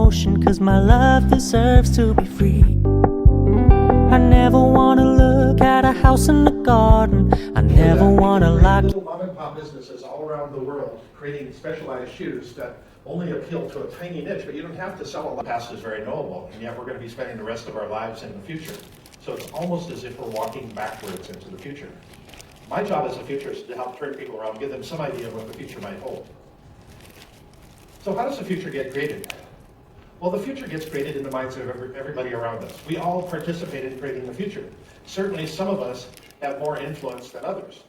emotion, 'cause my love deserves to be free. I never wanna look at a house in the garden. I never wanna lock. Little mom and pop businesses all around the world creating specialized shoes that only appeal to a tiny niche, but you don't have to sell a lot. The past is very knowable, and yet we're going to be spending the rest of our lives in the future. So it's almost as if we're walking backwards into the future. My job as a futurist is to help turn people around, give them some idea of what the future might hold. So how does the future get created? Well, the future gets created in the minds of everybody around us. We all participate in creating the future. Certainly some of us have more influence than others.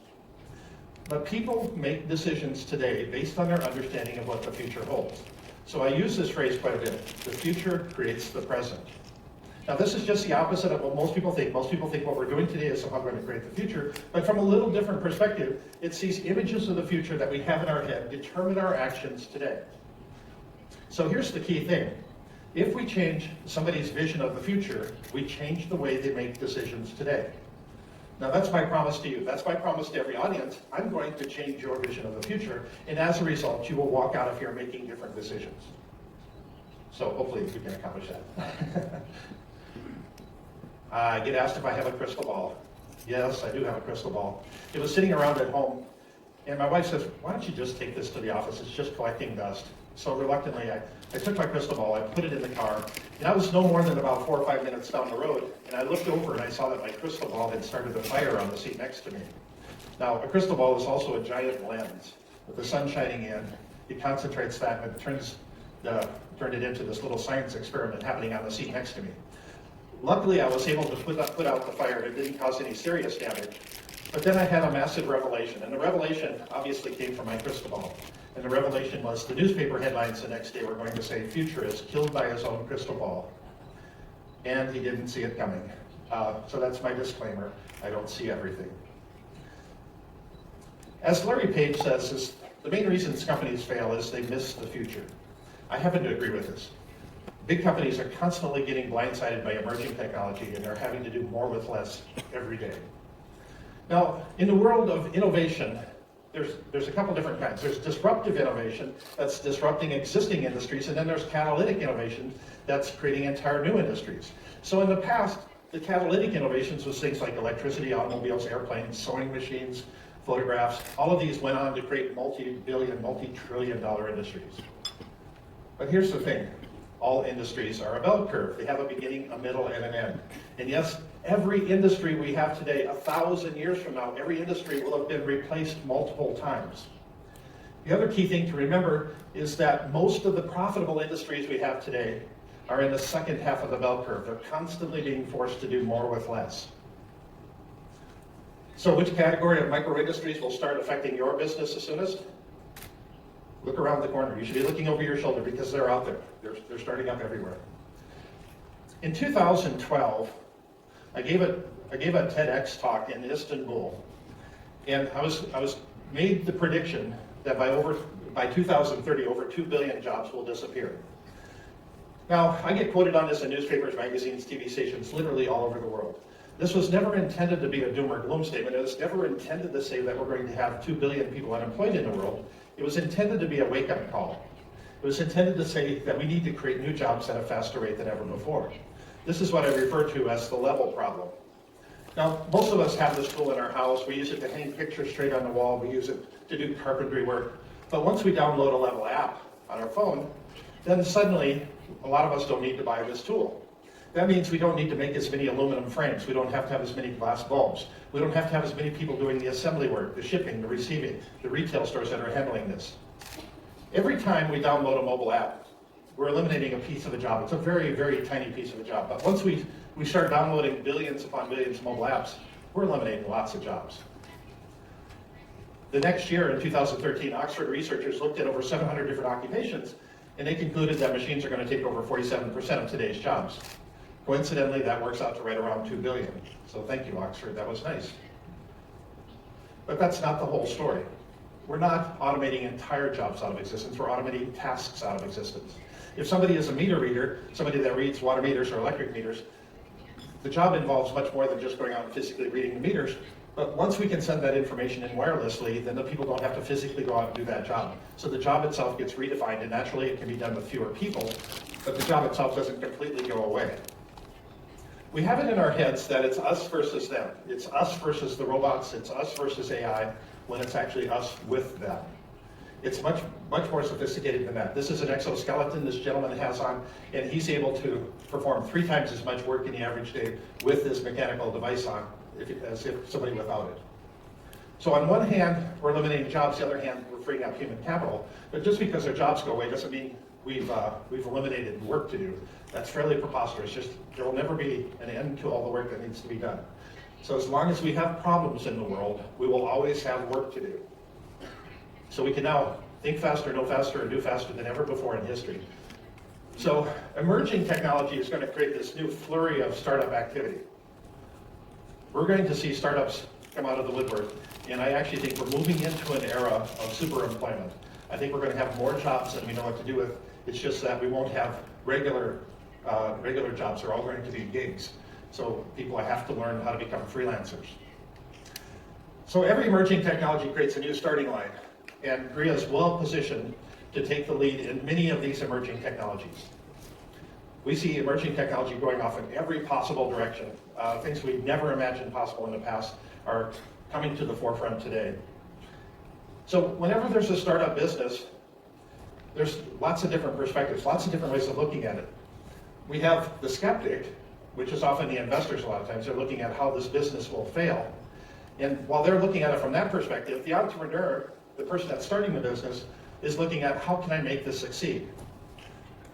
But people make decisions today based on their understanding of what the future holds. So I use this phrase quite a bit. The future creates the present. Now this is just the opposite of what most people think. Most people think what we're doing today is somehow going to create the future. But from a little different perspective, it's these images of the future that we have in our head determine our actions today. So here's the key thing. If we change somebody's vision of the future, we change the way they make decisions today. Now that's my promise to you. That's my promise to every audience. I'm going to change your vision of the future, and as a result, you will walk out of here making different decisions. So hopefully we can accomplish that. I get asked if I have a crystal ball. Yes, I do have a crystal ball. It was sitting around at home, and my wife says, why don't you just take this to the office? It's just collecting dust. So reluctantly, I took my crystal ball, I put it in the car, and I was no more than about 4 or 5 minutes down the road, and I looked over and I saw that my crystal ball had started a fire on the seat next to me. Now, a crystal ball is also a giant lens. With the sun shining in, it concentrates that and it turned it into this little science experiment happening on the seat next to me. Luckily, I was able to put out the fire, and it didn't cause any serious damage. But then I had a massive revelation, and the revelation obviously came from my crystal ball. And the revelation was the newspaper headlines the next day were going to say, futurist killed by his own crystal ball. And he didn't see it coming. So that's my disclaimer. I don't see everything. As Larry Page says, the main reasons companies fail is they miss the future. I happen to agree with this. Big companies are constantly getting blindsided by emerging technology, and they're having to do more with less every day. Now, in the world of innovation, there's a couple different kinds. There's disruptive innovation that's disrupting existing industries, and then there's catalytic innovation that's creating entire new industries. So in the past, the catalytic innovations was things like electricity, automobiles, airplanes, sewing machines, photographs. All of these went on to create multi-billion, multi-trillion-dollar industries. But here's the thing. All industries are a bell curve. They have a beginning, a middle, and an end. And yes, every industry we have today, 1,000 years from now, every industry will have been replaced multiple times. The other key thing to remember is that most of the profitable industries we have today are in the second half of the bell curve. They're constantly being forced to do more with less. So which category of micro industries will start affecting your business the soonest? Look around the corner. You should be looking over your shoulder because they're out there. They're starting up everywhere. In 2012, I gave a TEDx talk in Istanbul, and I was made the prediction that by 2030, over 2 billion jobs will disappear. Now, I get quoted on this in newspapers, magazines, TV stations, literally all over the world. This was never intended to be a doom or gloom statement. It was never intended to say that we're going to have 2 billion people unemployed in the world. It was intended to be a wake-up call. It was intended to say that we need to create new jobs at a faster rate than ever before. This is what I refer to as the level problem. Now, most of us have this tool in our house. We use it to hang pictures straight on the wall. We use it to do carpentry work. But once we download a level app on our phone, then suddenly a lot of us don't need to buy this tool. That means we don't need to make as many aluminum frames. We don't have to have as many glass bulbs. We don't have to have as many people doing the assembly work, the shipping, the receiving, the retail stores that are handling this. Every time we download a mobile app, we're eliminating a piece of a job. It's a very, very tiny piece of a job. But once we start downloading billions upon billions of mobile apps, we're eliminating lots of jobs. The next year, in 2013, Oxford researchers looked at over 700 different occupations, and they concluded that machines are going to take over 47% of today's jobs. Coincidentally, that works out to right around 2 billion. So thank you, Oxford, that was nice. But that's not the whole story. We're not automating entire jobs out of existence, we're automating tasks out of existence. If somebody is a meter reader, somebody that reads water meters or electric meters, the job involves much more than just going out and physically reading the meters. But once we can send that information in wirelessly, then the people don't have to physically go out and do that job. So the job itself gets redefined, and naturally it can be done with fewer people, but the job itself doesn't completely go away. We have it in our heads that it's us versus them. It's us versus the robots, it's us versus AI, when it's actually us with them. It's much more sophisticated than that. This is an exoskeleton this gentleman has on, and he's able to perform 3 times as much work in the average day with this mechanical device on as if somebody without it. So on one hand, we're eliminating jobs, the other hand, we're freeing up human capital. But just because our jobs go away doesn't mean we've eliminated work to do. That's fairly preposterous. Just there will never be an end to all the work that needs to be done. So as long as we have problems in the world, we will always have work to do. So we can now think faster, know faster, and do faster than ever before in history. So emerging technology is going to create this new flurry of startup activity. We're going to see startups come out of the woodwork, and I actually think we're moving into an era of super employment. I think we're going to have more jobs than we know what to do with. It's just that we won't have regular jobs. They're all going to be gigs. So people have to learn how to become freelancers. So every emerging technology creates a new starting line, and Korea is well positioned to take the lead in many of these emerging technologies. We see emerging technology going off in every possible direction. Things we never imagined possible in the past are coming to the forefront today. So whenever there's a startup business, there's lots of different perspectives, lots of different ways of looking at it. We have the skeptic, which is often the investors a lot of times. They're looking at how this business will fail. And while they're looking at it from that perspective, the entrepreneur, the person that's starting the business, is looking at how can I make this succeed?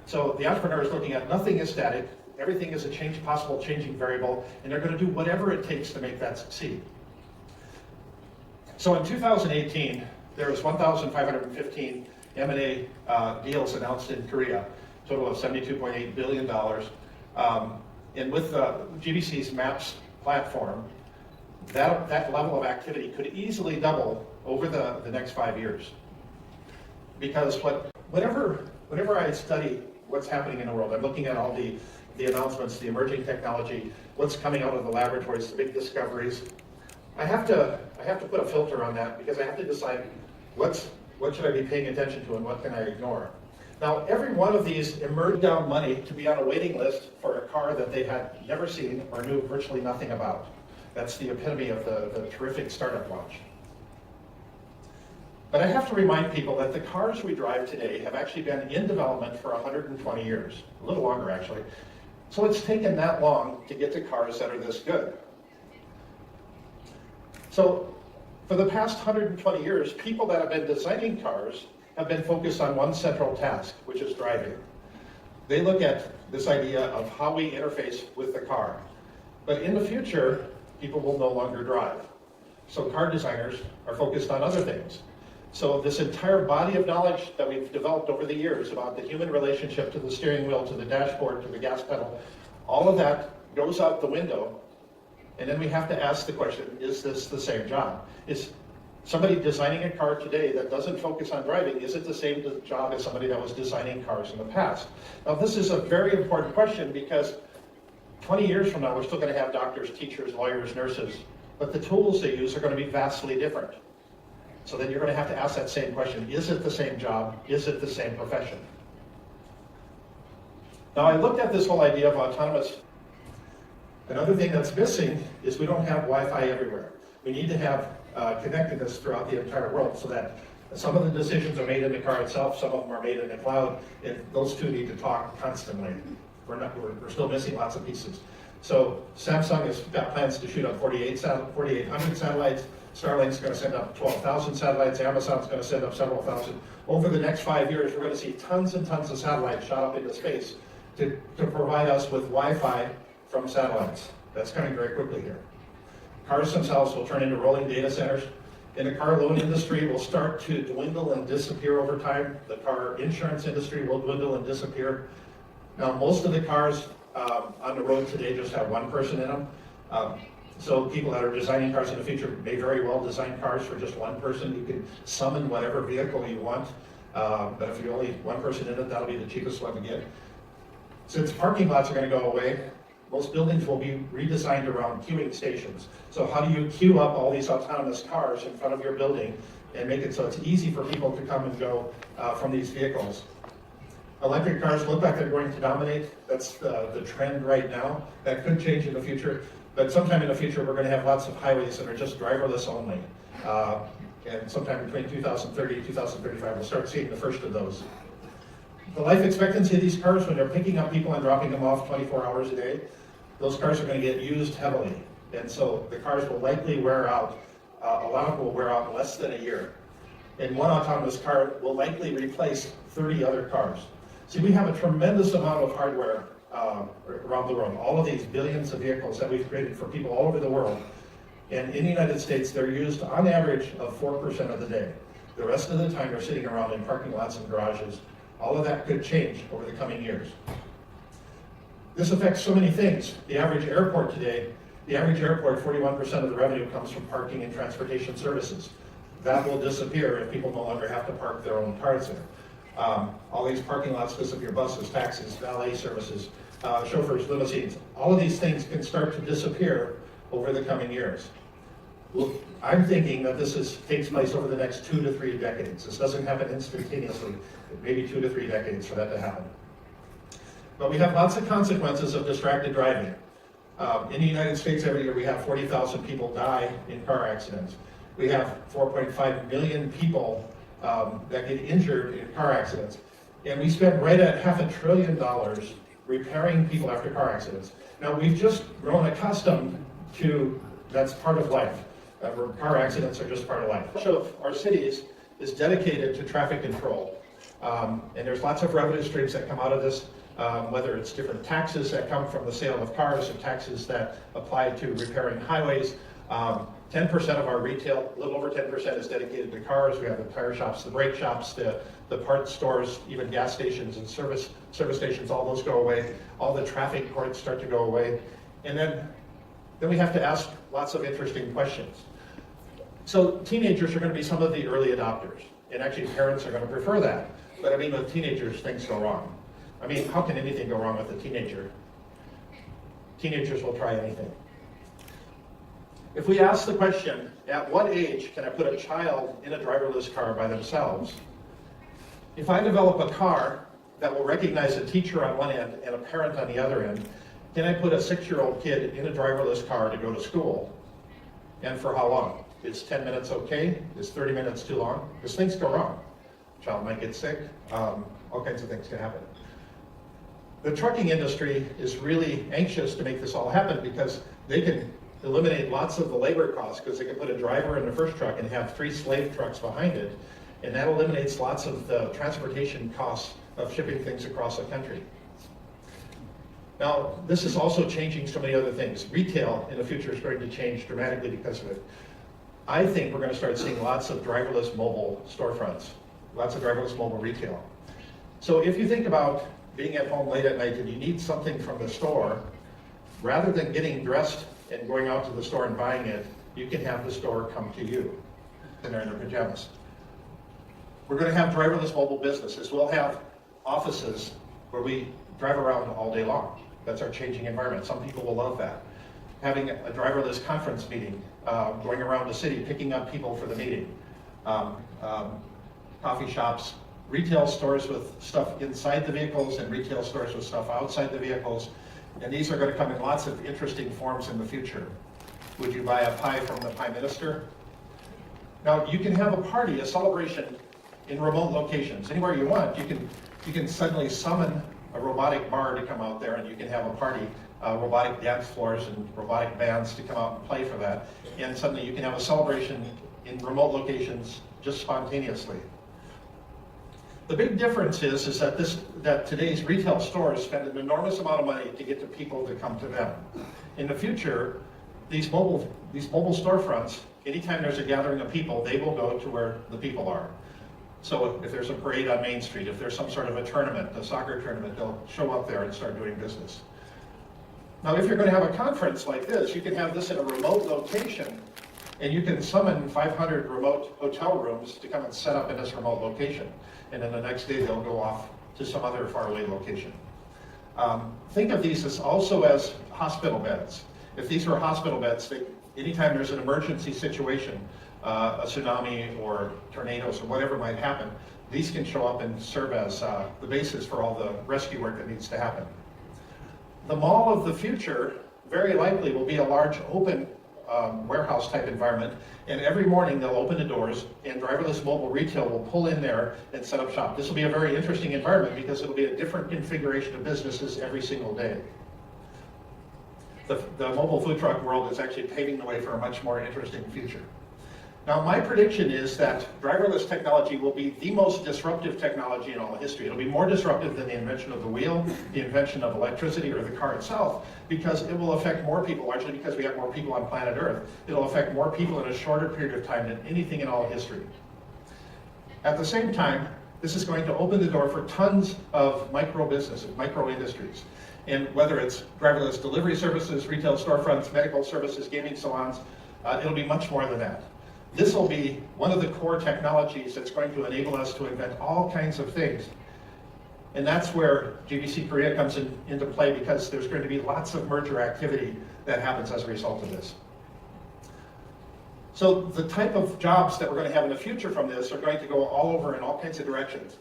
So the entrepreneur is looking at nothing is static, everything is a possible changing variable, and they're going to do whatever it takes to make that succeed. So in 2018, there was 1,515 M&A deals announced in Korea, total of $72.8 billion. And with GBC's MAPS platform, that level of activity could easily double over the next 5 years. Because whenever I study what's happening in the world, I'm looking at all the announcements, the emerging technology, what's coming out of the laboratories, the big discoveries. I have to put a filter on that because I have to decide what should I be paying attention to and what can I ignore. Now, every one of these emerged down money to be on a waiting list for a car that they had never seen or knew virtually nothing about. That's the epitome of the terrific startup launch. But I have to remind people that the cars we drive today have actually been in development for 120 years, a little longer actually. So it's taken that long to get to cars that are this good. So for the past 120 years, people that have been designing cars have been focused on one central task, which is driving. They look at this idea of how we interface with the car. But in the future, people will no longer drive. So car designers are focused on other things. So this entire body of knowledge that we've developed over the years about the human relationship to the steering wheel, to the dashboard, to the gas pedal, all of that goes out the window. And then we have to ask the question, is this the same job? Is somebody designing a car today that doesn't focus on driving, is it the same job as somebody that was designing cars in the past? Now this is a very important question because 20 years from now, we're still going to have doctors, teachers, lawyers, nurses, but the tools they use are going to be vastly different. So then you're going to have to ask that same question, is it the same job? Is it the same profession? Now I looked at this whole idea of autonomous. Another thing that's missing is we don't have Wi-Fi everywhere. We need to have connectedness throughout the entire world so that some of the decisions are made in the car itself, some of them are made in the cloud, and those two need to talk constantly. We're still missing lots of pieces. So Samsung has got plans to shoot on 4,800 satellites. Starlink's going to send up 12,000 satellites. Amazon's going to send up several thousand. Over the next 5 years, we're going to see tons and tons of satellites shot up into space to provide us with Wi-Fi from satellites. That's coming very quickly here. Cars themselves will turn into rolling data centers. And the car loan industry will start to dwindle and disappear over time. The car insurance industry will dwindle and disappear. Now, most of the cars on the road today just have one person in them. So people that are designing cars in the future may very well design cars for just one person. You can summon whatever vehicle you want, but if you're only one person in it, that'll be the cheapest one to get. Since parking lots are going to go away, most buildings will be redesigned around queuing stations. So how do you queue up all these autonomous cars in front of your building and make it so it's easy for people to come and go from these vehicles? Electric cars look like they're going to dominate. That's the trend right now. That could change in the future, but sometime in the future, we're going to have lots of highways that are just driverless only. And sometime between 2030 and 2035, we'll start seeing the first of those. The life expectancy of these cars, when they're picking up people and dropping them off 24 hours a day, those cars are going to get used heavily. And so the cars will likely wear out, a lot of them will wear out in less than a year. And one autonomous car will likely replace 30 other cars. See, we have a tremendous amount of hardware around the world. All of these billions of vehicles that we've created for people all over the world. And in the United States, they're used on average of 4% of the day. The rest of the time, they're sitting around in parking lots and garages. All of that could change over the coming years. This affects so many things. The average airport today, 41% of the revenue comes from parking and transportation services. That will disappear if people no longer have to park their own cars there. All these parking lots disappear: buses, taxis, valet services, chauffeurs, limousines. All of these things can start to disappear over the coming years. Well, I'm thinking that this takes place over the next 2 to 3 decades. This doesn't happen instantaneously. It may be 2 to 3 decades for that to happen. But we have lots of consequences of distracted driving. In the United States, every year we have 40,000 people die in car accidents. We have 4.5 million people that get injured in car accidents. And we spend right at $500 billion repairing people after car accidents. Now, we've just grown accustomed to that's part of life. Car accidents are just part of life. Much of our cities is dedicated to traffic control. And there's lots of revenue streams that come out of this, whether it's different taxes that come from the sale of cars or taxes that apply to repairing highways. 10% of our retail, a little over 10%, is dedicated to cars. We have the tire shops, the brake shops, the parts stores, even gas stations and service stations. All those go away. All the traffic courts start to go away. And then we have to ask lots of interesting questions. So teenagers are going to be some of the early adopters. And actually parents are going to prefer that. But I mean, with teenagers, things go wrong. I mean, how can anything go wrong with a teenager? Teenagers will try anything. If we ask the question, at what age can I put a child in a driverless car by themselves? If I develop a car that will recognize a teacher on one end and a parent on the other end, can I put a 6-year-old kid in a driverless car to go to school? And for how long? Is 10 minutes okay? Is 30 minutes too long? Because things go wrong. Child might get sick. All kinds of things can happen. The trucking industry is really anxious to make this all happen because they can eliminate lots of the labor costs, because they can put a driver in the first truck and have 3 slave trucks behind it, and that eliminates lots of the transportation costs of shipping things across the country. Now, this is also changing so many other things. Retail in the future is going to change dramatically because of it. I think we're going to start seeing lots of driverless mobile storefronts, lots of driverless mobile retail. So if you think about being at home late at night and you need something from the store, rather than getting dressed and going out to the store and buying it, you can have the store come to you, and they're in their pajamas. We're going to have driverless mobile businesses. We'll have offices where we drive around all day long. That's our changing environment. Some people will love that. Having a driverless conference meeting, going around the city, picking up people for the meeting. Coffee shops, retail stores with stuff inside the vehicles and retail stores with stuff outside the vehicles. And these are going to come in lots of interesting forms in the future. Would you buy a pie from the Prime Minister? Now, you can have a party, a celebration in remote locations. Anywhere you want, you can suddenly summon a robotic bar to come out there, and you can have a party, robotic dance floors and robotic bands to come out and play for that. And suddenly you can have a celebration in remote locations just spontaneously. The big difference is that today's retail stores spend an enormous amount of money to get the people to come to them. In the future, these mobile storefronts, anytime there's a gathering of people, they will go to where the people are. So if there's a parade on Main Street, if there's some sort of a tournament, a soccer tournament, they'll show up there and start doing business. Now, if you're going to have a conference like this, you can have this in a remote location, and you can summon 500 remote hotel rooms to come and set up in this remote location. And then the next day they'll go off to some other faraway location. Think of these as also as hospital beds. If these were hospital beds, anytime there's an emergency situation, a tsunami or tornadoes or whatever might happen, these can show up and serve as the basis for all the rescue work that needs to happen. The mall of the future very likely will be a large open warehouse type environment, and every morning they'll open the doors and driverless mobile retail will pull in there and set up shop. This will be a very interesting environment because it'll be a different configuration of businesses every single day. The mobile food truck world is actually paving the way for a much more interesting future. Now, my prediction is that driverless technology will be the most disruptive technology in all history. It'll be more disruptive than the invention of the wheel, the invention of electricity, or the car itself, because it will affect more people, largely because we have more people on planet Earth. It'll affect more people in a shorter period of time than anything in all history. At the same time, this is going to open the door for tons of micro businesses, micro industries. And whether it's driverless delivery services, retail storefronts, medical services, gaming salons, it'll be much more than that. This will be one of the core technologies that's going to enable us to invent all kinds of things. And that's where GVC Korea comes into play, because there's going to be lots of merger activity that happens as a result of this. So the type of jobs that we're going to have in the future from this are going to go all over in all kinds of directions.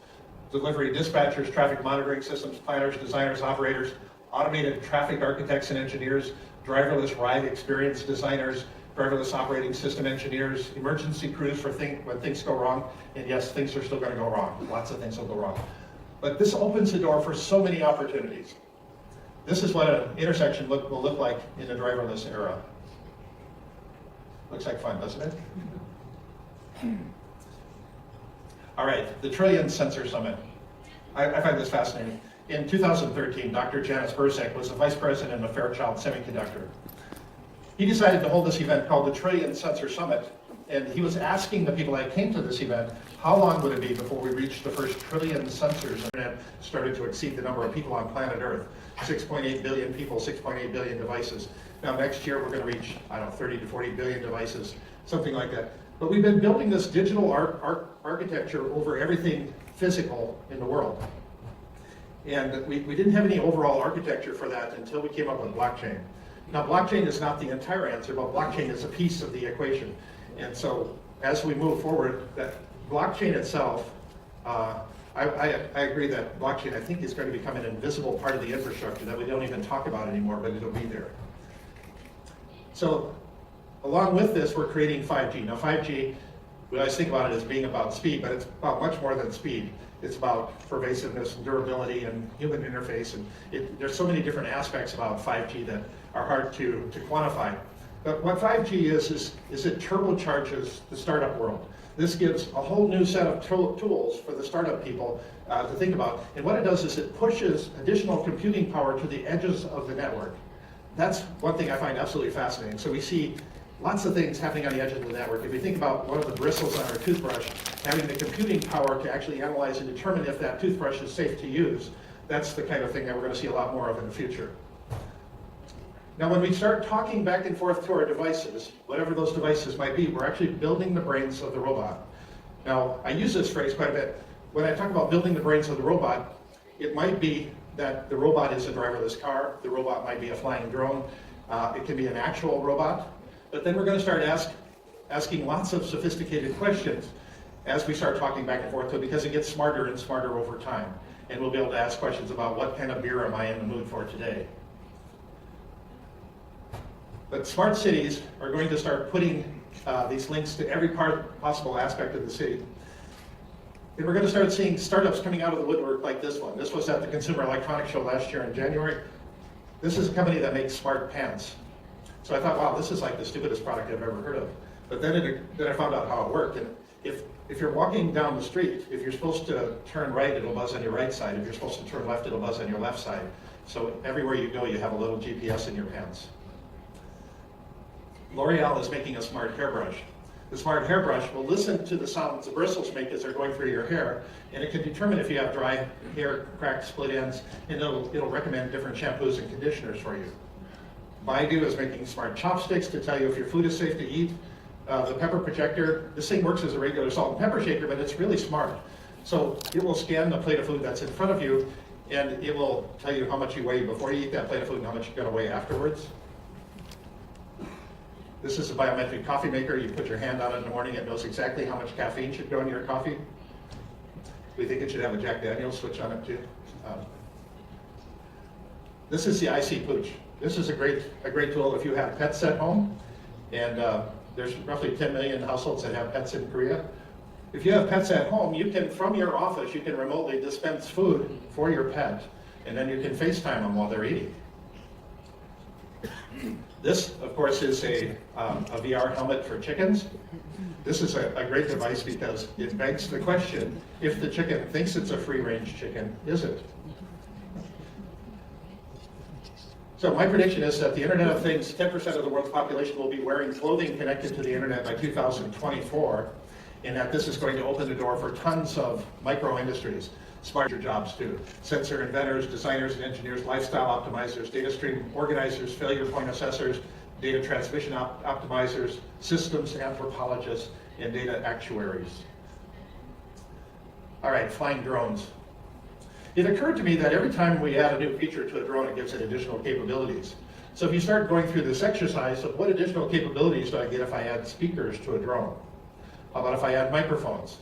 Delivery dispatchers, traffic monitoring systems, planners, designers, operators, automated traffic architects and engineers, driverless ride experience designers, driverless operating system engineers, emergency crews for when things go wrong. And yes, things are still going to go wrong. Lots of things will go wrong. But this opens the door for so many opportunities. This is what an intersection will look like in the driverless era. Looks like fun, doesn't it? All right, the Trillion Sensor Summit. I find this fascinating. In 2013, Dr. Janis Bursek was the vice president of Fairchild Semiconductor. He decided to hold this event called the Trillion Sensor Summit, and he was asking the people that came to this event, how long would it be before we reached the first trillion sensors and started to exceed the number of people on planet Earth? 6.8 billion people, 6.8 billion devices. Now next year we're going to reach, I don't know, 30 to 40 billion devices, something like that. But we've been building this digital architecture over everything physical in the world. And we didn't have any overall architecture for that until we came up with blockchain. Now, blockchain is not the entire answer, but blockchain is a piece of the equation. And so, as we move forward, that blockchain itself, I agree that blockchain, I think, is going to become an invisible part of the infrastructure that we don't even talk about anymore, but it'll be there. So, along with this, we're creating 5G. Now, 5G, we always think about it as being about speed, but it's about much more than speed. It's about pervasiveness and durability and human interface, and there's so many different aspects about 5G that are hard to quantify. But what 5G is it turbocharges the startup world. This gives a whole new set of tools for the startup people to think about. And what it does is it pushes additional computing power to the edges of the network. That's one thing I find absolutely fascinating. So we see lots of things happening on the edges of the network. If you think about one of the bristles on our toothbrush, having the computing power to actually analyze and determine if that toothbrush is safe to use, that's the kind of thing that we're going to see a lot more of in the future. Now, when we start talking back and forth to our devices, whatever those devices might be, we're actually building the brains of the robot. Now, I use this phrase quite a bit. When I talk about building the brains of the robot, it might be that the robot is a driverless car, the robot might be a flying drone, it can be an actual robot, but then we're going to start asking lots of sophisticated questions as we start talking back and forth to it, because it gets smarter and smarter over time. And we'll be able to ask questions about what kind of beer am I in the mood for today. But smart cities are going to start putting these links to every possible aspect of the city. And we're going to start seeing startups coming out of the woodwork like this one. This was at the Consumer Electronics Show last year in January. This is a company that makes smart pants. So I thought, wow, this is like the stupidest product I've ever heard of. But then I found out how it worked. And if you're walking down the street, if you're supposed to turn right, it'll buzz on your right side. If you're supposed to turn left, it'll buzz on your left side. So everywhere you go, you have a little GPS in your pants. L'Oreal is making a smart hairbrush. The smart hairbrush will listen to the sounds the bristles make as they're going through your hair, and it can determine if you have dry hair, cracked, split ends, and it'll recommend different shampoos and conditioners for you. Baidu is making smart chopsticks to tell you if your food is safe to eat. The pepper projector, this thing works as a regular salt and pepper shaker, but it's really smart. So it will scan the plate of food that's in front of you, and it will tell you how much you weigh before you eat that plate of food and how much you're going to weigh afterwards. This is a biometric coffee maker. You put your hand on it in the morning, it knows exactly how much caffeine should go in your coffee. We think it should have a Jack Daniels switch on it too. This is the IC Pooch. This is a great tool if you have pets at home, and there's roughly 10 million households that have pets in Korea. If you have pets at home, you can, from your office, you can remotely dispense food for your pet, and then you can FaceTime them while they're eating. This, of course, is a VR helmet for chickens. This is a great device because it begs the question, if the chicken thinks it's a free-range chicken, is it? So my prediction is that the Internet of Things, 10% of the world's population will be wearing clothing connected to the Internet by 2024, and that this is going to open the door for tons of micro-industries, smarter jobs too. Sensor inventors, designers and engineers, lifestyle optimizers, data stream organizers, failure point assessors, data transmission optimizers, systems anthropologists, and data actuaries. All right, flying drones. It occurred to me that every time we add a new feature to a drone, it gives it additional capabilities. So if you start going through this exercise of what additional capabilities do I get if I add speakers to a drone? How about if I add microphones?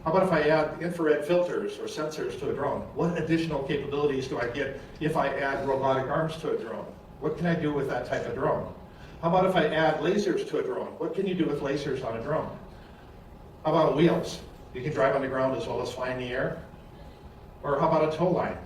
How about if I add infrared filters or sensors to a drone? What additional capabilities do I get if I add robotic arms to a drone? What can I do with that type of drone? How about if I add lasers to a drone? What can you do with lasers on a drone? How about wheels? You can drive on the ground as well as fly in the air. Or how about a tow line?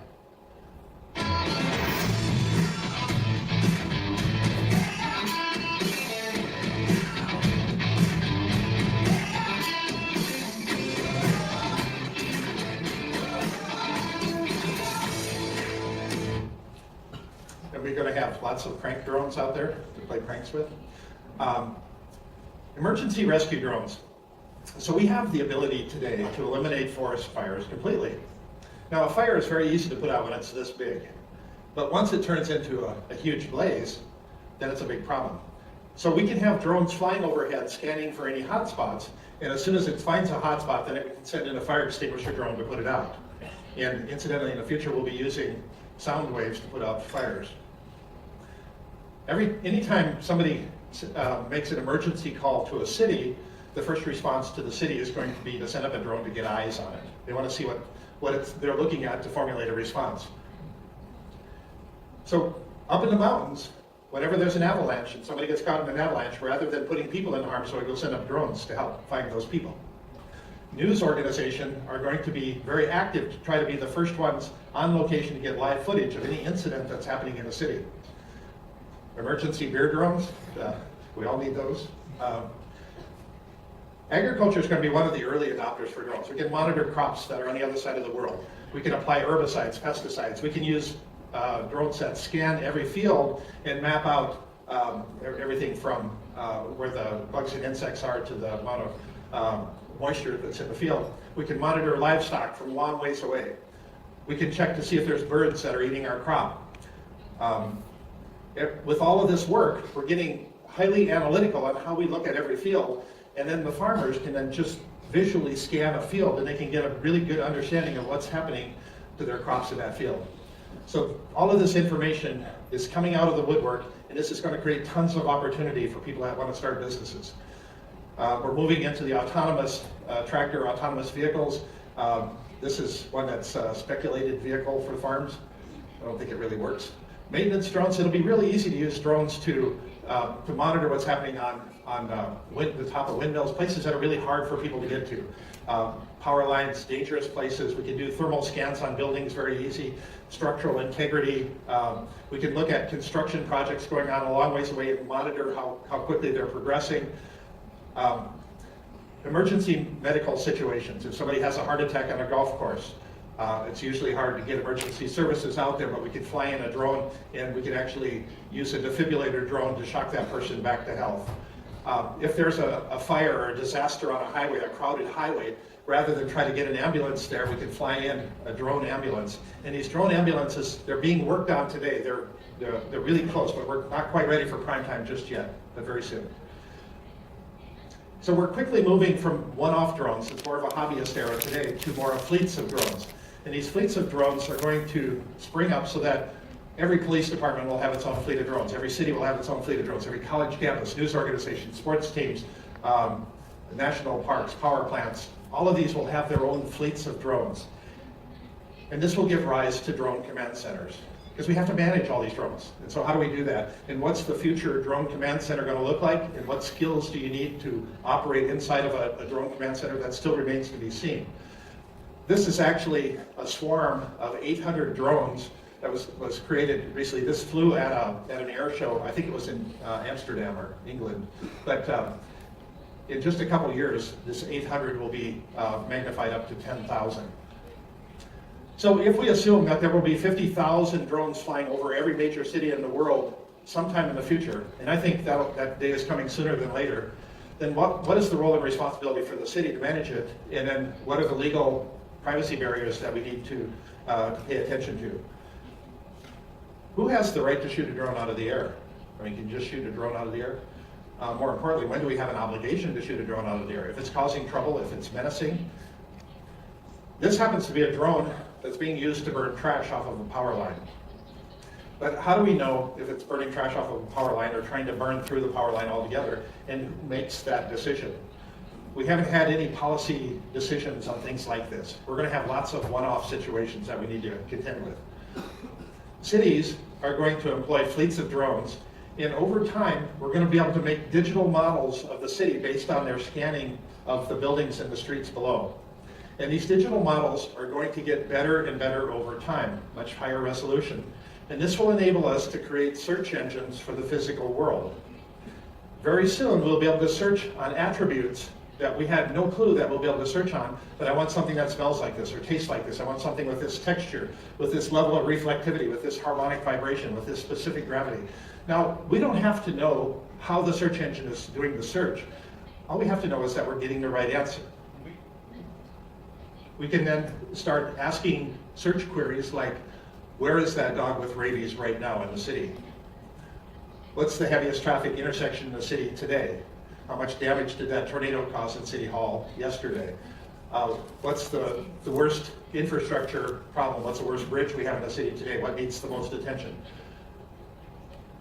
And we're going to have lots of crank drones out there to play pranks with. Emergency rescue drones. So we have the ability today to eliminate forest fires completely. Now, a fire is very easy to put out when it's this big, but once it turns into a huge blaze, then it's a big problem. So we can have drones flying overhead scanning for any hot spots, and as soon as it finds a hot spot, then it can send in a fire extinguisher drone to put it out. And incidentally, in the future, we'll be using sound waves to put out fires. Anytime somebody makes an emergency call to a city, the first response to the city is going to be to send up a drone to get eyes on it. They want to see what they're looking at to formulate a response. So up in the mountains, whenever there's an avalanche and somebody gets caught in an avalanche, rather than putting people in harm's way, we'll send up drones to help find those people. News organizations are going to be very active to try to be the first ones on location to get live footage of any incident that's happening in a city. Emergency beer drones, we all need those. Agriculture is going to be one of the early adopters for drones. We can monitor crops that are on the other side of the world. We can apply herbicides, pesticides. We can use drones that scan every field and map out everything from where the bugs and insects are to the amount of moisture that's in the field. We can monitor livestock from long ways away. We can check to see if there's birds that are eating our crop. With all of this work, we're getting highly analytical on how we look at every field, and then the farmers can then just visually scan a field and they can get a really good understanding of what's happening to their crops in that field. So all of this information is coming out of the woodwork, and this is going to create tons of opportunity for people that want to start businesses. We're moving into the autonomous tractor, autonomous vehicles. This is one that's a speculated vehicle for farms. I don't think it really works. Maintenance drones, it'll be really easy to use drones to monitor what's happening on the top of windmills, places that are really hard for people to get to. Power lines, dangerous places. We can do thermal scans on buildings very easy. Structural integrity. We can look at construction projects going on a long ways away and monitor how quickly they're progressing. Emergency medical situations. If somebody has a heart attack on a golf course, it's usually hard to get emergency services out there, but we can fly in a drone and we can actually use a defibrillator drone to shock that person back to health. If there's a fire or a disaster on a highway, a crowded highway, rather than try to get an ambulance there, we can fly in a drone ambulance. And these drone ambulances, they're being worked on today. They're really close, but we're not quite ready for prime time just yet, but very soon. So we're quickly moving from one-off drones, it's more of a hobbyist era today, to more of fleets of drones. And these fleets of drones are going to spring up so that every police department will have its own fleet of drones. Every city will have its own fleet of drones. Every college campus, news organization, sports teams, national parks, power plants, All of these will have their own fleets of drones. And this will give rise to drone command centers, because we have to manage all these drones. And so how do we do that? And what's the future drone command center going to look like? And what skills do you need to operate inside of a drone command center? That still remains to be seen. This is actually a swarm of 800 drones that was created recently. This flew at an air show, I think it was in Amsterdam or England. But in just a couple years, this 800 will be magnified up to 10,000. So if we assume that there will be 50,000 drones flying over every major city in the world sometime in the future, and I think that day is coming sooner than later, then what is the role and responsibility for the city to manage it? And then what are the legal privacy barriers that we need to pay attention to? Who has the right to shoot a drone out of the air? I mean, can you just shoot a drone out of the air? More importantly, when do we have an obligation to shoot a drone out of the air? If it's causing trouble, if it's menacing. This happens to be a drone that's being used to burn trash off of a power line. But how do we know if it's burning trash off of a power line or trying to burn through the power line altogether, and who makes that decision? We haven't had any policy decisions on things like this. We're going to have lots of one-off situations that we need to contend with. Cities are going to employ fleets of drones, and over time, we're going to be able to make digital models of the city based on their scanning of the buildings and the streets below. And these digital models are going to get better and better over time, much higher resolution. And this will enable us to create search engines for the physical world. Very soon, we'll be able to search on attributes that we had no clue that we'll be able to search on, but I want something that smells like this or tastes like this. I want something with this texture, with this level of reflectivity, with this harmonic vibration, with this specific gravity. Now, we don't have to know how the search engine is doing the search. All we have to know is that we're getting the right answer. We can then start asking search queries like, where is that dog with rabies right now in the city? What's the heaviest traffic intersection in the city today? How much damage did that tornado cause at City Hall yesterday? What's the worst infrastructure problem? What's the worst bridge we have in the city today? What needs the most attention?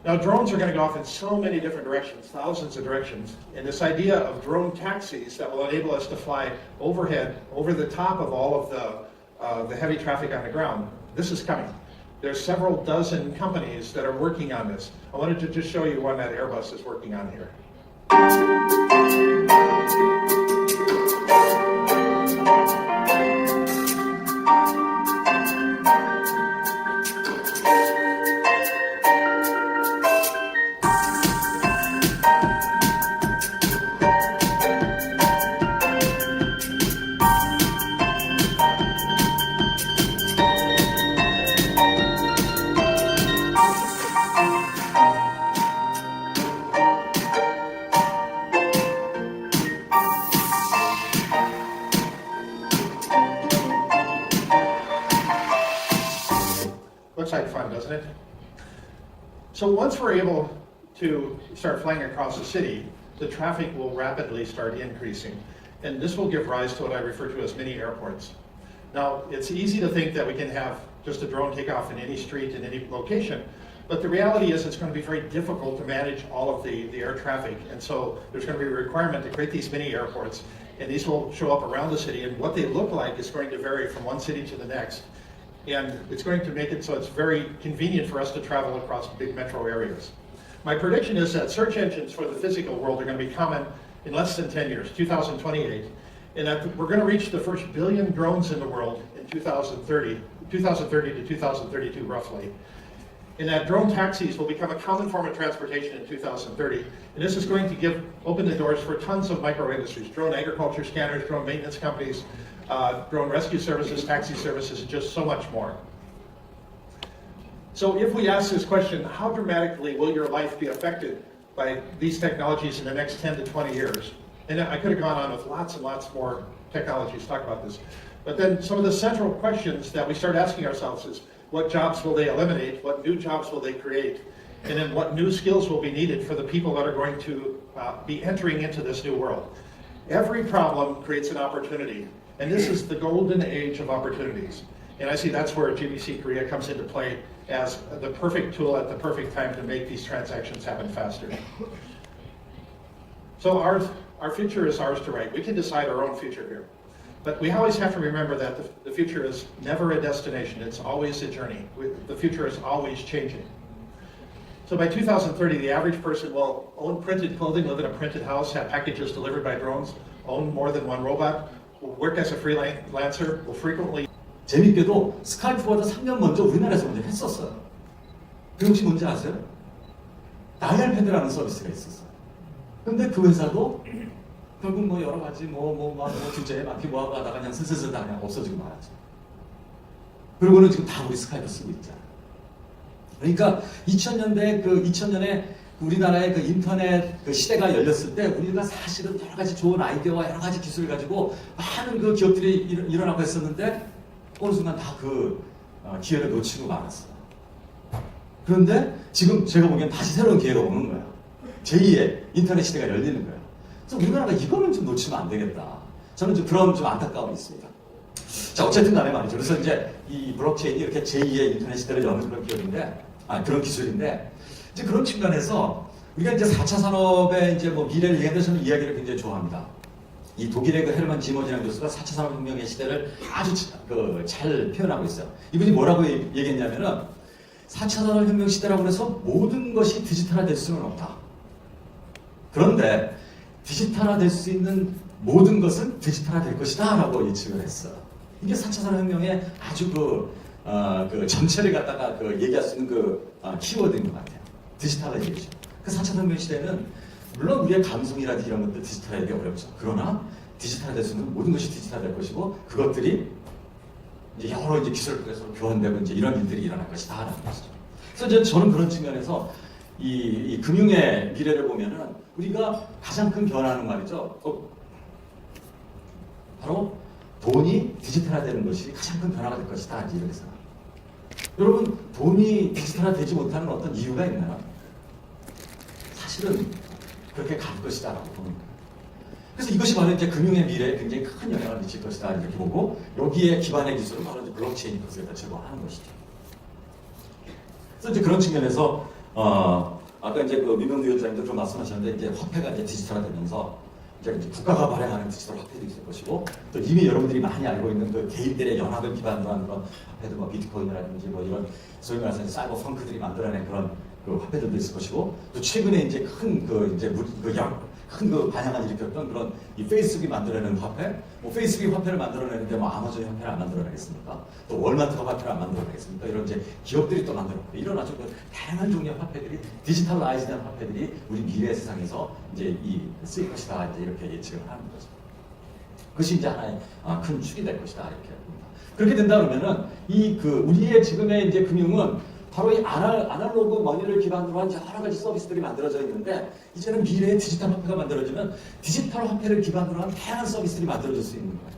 Now, drones are going to go off in so many different directions, thousands of directions, and this idea of drone taxis that will enable us to fly overhead, over the top of all of the heavy traffic on the ground, this is coming. There's several dozen companies that are working on this. I wanted to just show you one that Airbus is working on here. Looks like fun, doesn't it? So once we're able to start flying across the city, the traffic will rapidly start increasing. And this will give rise to what I refer to as mini airports. Now, it's easy to think that we can have just a drone take off in any street, in any location, but the reality is it's going to be very difficult to manage all of the air traffic. And so there's going to be a requirement to create these mini airports, and these will show up around the city, and what they look like is going to vary from one city to the next. And it's going to make it so it's very convenient for us to travel across big metro areas. My prediction is that search engines for the physical world are going to be common in less than 10 years, 2028, and that we're going to reach the first billion drones in the world in 2030 to 2032 roughly. And that drone taxis will become a common form of transportation in 2030. And this is going to open the doors for tons of micro industries, drone agriculture scanners, drone maintenance companies, drone rescue services, taxi services, and just so much more. So if we ask this question, how dramatically will your life be affected by these technologies in the next 10 to 20 years? And I could have gone on with lots and lots more technologies to talk about this. But then some of the central questions that we start asking ourselves is, what jobs will they eliminate? What new jobs will they create? And then what new skills will be needed for the people that are going to be entering into this new world? Every problem creates an opportunity. And this is the golden age of opportunities. And I see that's where GBC Korea comes into play as the perfect tool at the perfect time to make these transactions happen faster. So our future is ours to write. We can decide our own future here. But we always have to remember that the future is never a destination, it's always a journey. The future is always changing. So by 2030, the average person will own printed clothing, live in a printed house, have packages delivered by drones, own more than one robot, will work as a freelancer, will frequently. 재밌게도 스카이프보다 3년 먼저 우리나라에서 먼저 했었어요. 그 혹시 뭔지 아세요? 다이얼패드라는 서비스가 있었어요. 근데 그 회사도 결국 뭐 여러 가지 규제에 막히 뭐하고 하다가 그냥 슬슬슬 다 그냥 없어지고 말았죠. 그리고는 지금 다 우리 스카이프 쓰고 있잖아요. 그러니까 2000년에 우리나라의 그 인터넷 그 시대가 열렸을 때 우리가 사실은 여러 가지 좋은 아이디어와 여러 가지 기술을 가지고 많은 그 기업들이 일어나고 했었는데 어느 순간 다 그 기회를 놓치고 말았어요. 그런데 지금 제가 보기엔 다시 새로운 기회가 오는 거예요. 제2의 인터넷 시대가 열리는 거예요. 그래서 우리나라가 이거는 좀 놓치면 안 되겠다. 저는 좀 그런 좀 안타까움이 있습니다. 자, 어쨌든 간에 말이죠. 그래서 이제 이 블록체인이 이렇게 제2의 인터넷 시대를 여는 그런 기업인데, 그런 기술인데, 이제 그런 측면에서 우리가 이제 4차 산업의 이제 뭐 미래를 얘기하는데 저는 이야기를 굉장히 좋아합니다. 이 독일의 그 헤르만 지머지라는 교수가 4차 산업혁명의 시대를 아주 잘 표현하고 있어요. 이분이 뭐라고 얘기했냐면은 4차 산업혁명 시대라고 해서 모든 것이 디지털화될 수는 없다. 그런데 디지털화될 수 있는 모든 것은 디지털화될 것이다 라고 예측을 했어요. 이게 4차 산업혁명의 아주 그 전체를 갖다가 얘기할 수 있는 키워드인 것 같아요. 디지털라이제이션. 그 4차 산업혁명 시대는 물론 우리의 감성이라든지 이런 것들 디지털화하기 어렵죠. 그러나 디지털화될 수 있는 모든 것이 디지털화될 것이고 그것들이 이제 여러 이제 기술을 통해서 교환되고 이제 이런 일들이 일어날 것이다라는 것이죠. 그래서 저는 그런 측면에서 이 금융의 미래를 보면은 우리가 가장 큰 변화는 말이죠. 바로 돈이 디지털화되는 것이 가장 큰 변화가 될 것이다. 이렇게 생각합니다. 여러분, 돈이 디지털화되지 못하는 어떤 이유가 있나요? 사실은 그렇게 갈 것이다라고 보는 거예요. 그래서 이것이 바로 이제 금융의 미래에 굉장히 큰 영향을 미칠 것이다 이렇게 보고 여기에 기반의 기술은 바로 이제 블록체인 것을 제공하는 것이죠. 그래서 이제 그런 측면에서 아까 이제 그 민명두 위원장님도 좀 말씀하셨는데 이제 화폐가 이제 디지털화되면서 이제 국가가 발행하는 디지털 화폐도 있을 것이고 또 이미 여러분들이 많이 알고 있는 그 개인들의 연합을 기반으로 한 그런 화폐들 뭐 비트코인이라든지 뭐 이런 소위 말해서 사이버 펑크들이 만들어낸 그런 그 화폐들도 있을 것이고 또 최근에 이제 큰 반향을 일으켰던 그런 이 페이스북이 만들어내는 화폐, 뭐 페이스북이 화폐를 만들어내는데 뭐 아마존이 화폐를 안 만들어내겠습니까? 또 월마트가 화폐를 안 만들어내겠습니까? 이런 이제 기업들이 또 만들어내고 이런 아주 다양한 종류의 화폐들이 디지털라이즈된 화폐들이 우리 미래 세상에서 이제 쓰일 것이다 이제 이렇게 예측을 하는 거죠. 그것이 이제 하나의 큰 축이 될 것이다 이렇게 봅니다. 그렇게 된다 그러면은 우리의 지금의 이제 금융은 바로 이 아날로그 머니를 기반으로 한 여러 가지 서비스들이 만들어져 있는데 이제는 미래의 디지털 화폐가 만들어지면 디지털 화폐를 기반으로 한 다양한 서비스들이 만들어질 수 있는 거예요.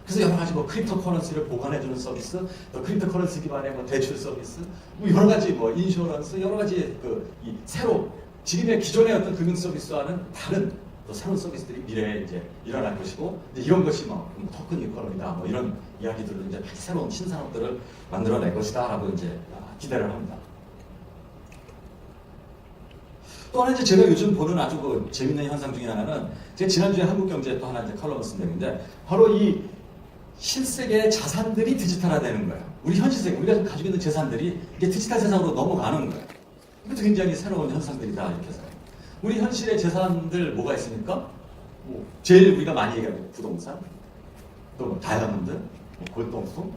그래서 여러 가지 뭐 크립토 커런시를 보관해주는 서비스, 또 크립토 커런시 기반의 뭐 대출 서비스, 뭐 여러 가지 뭐 인슈런스, 여러 가지 새로 지금의 기존의 어떤 금융 서비스와는 다른 또 새로운 서비스들이 미래에 이제 일어날 것이고 이제 이런 것이 뭐 토큰 이코노미다 뭐 이런 이야기들을 이제 새로운 신산업들을 만들어낼 것이다라고 이제 기대를 합니다. 또 하나 이제 제가 요즘 보는 아주 재밌는 현상 중에 하나는 제가 지난주에 한국경제에 또 하나 이제 칼럼을 쓴 내용인데 바로 이 실세계의 자산들이 디지털화되는 거예요. 우리 현실세계 우리가 가지고 있는 재산들이 이게 디지털 세상으로 넘어가는 거예요. 이것도 굉장히 새로운 현상들이다 이렇게 생각합니다. 우리 현실의 재산들 뭐가 있습니까? 제일 우리가 많이 얘기하는 부동산, 또 다이아몬드, 골동품,